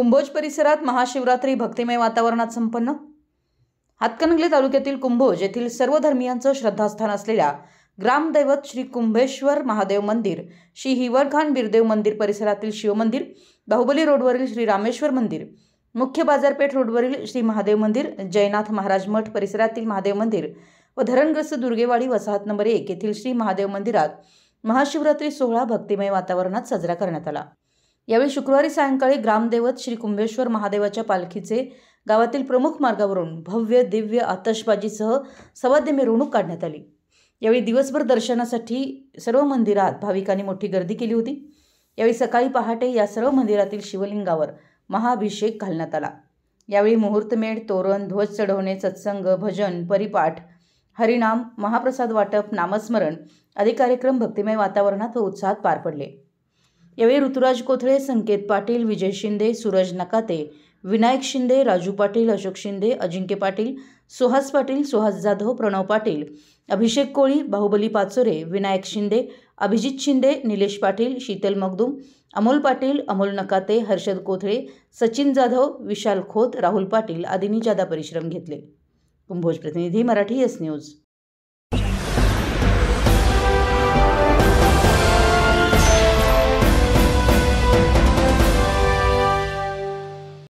कुंभोज परिसरात महाशिवरात्री भक्तिमय वातावरणात संपन्न। हातकणंगले तालुक्यातील कुंभोज येथील सर्व धर्मियांचं श्रद्धास्थान असलेल्या ग्रामदैवत श्री कुंभेश्वर महादेव मंदिर, श्री हिवरखान बिरदेव मंदिर परिसरातील शिवमंदिर, बाहुबली रोडवरील श्री रामेश्वर मंदिर, मुख्य बाजारपेठ रोडवरील श्री महादेव मंदिर, जयनाथ महाराज मठ परिसरातील महादेव मंदिर व धरणग्रस्त दुर्गेवाडी वसाहत नंबर 1 येथील श्री महादेव मंदिरात महाशिवरात्री सोहळा भक्तिमय वातावरणात साजरा करण्यात आला। यावेळी शुक्रवारी सायंकाळी ग्रामदैवत श्री कुंभेश्वर महादेवाच्या पालखीचे गावातील प्रमुख मार्गावरून भव्य दिव्य आतषबाजीसह सवाद्य मिरवणूक काढण्यात आली। यावेळी दिवसभर दर्शनासाठी सर्व मंदिरात भाविकांनी मोठी गर्दी केली होती। यावेळी सकाळी पहाटे या सर्व मंदिरातील शिवलिंगावर महाअभिषेक घालण्यात आला। यावेळी मुहूर्तमेढ, तोरण, ध्वज चढवणे, सत्संग, भजन, परिपाठ, हरिनाम, महाप्रसाद वाटप, नामस्मरण आदी कार्यक्रम भक्तिमय वातावरणात व उत्साहात पार पडले। यावेळी ऋतुराज कोथळे, संकेत पाटील, विजय शिंदे, सूरज नकाते, विनायक शिंदे, राजू पाटील, अशोक शिंदे, अजिंक्य पाटील, सुहास पाटील, सुहास जाधव, प्रणव पाटील, अभिषेक कोळी, बाहुबली पाचोरे, विनायक शिंदे, अभिजित शिंदे, निलेश पाटील, शीतल मगदूम, अमोल पाटील, अमोल नकाते, हर्षद कोथळे, सचिन जाधव, विशाल खोत, राहुल पाटील आदींनी जादा परिश्रम घेतले। कुंभोज प्रतिनिधी, मराठी एस न्यूज।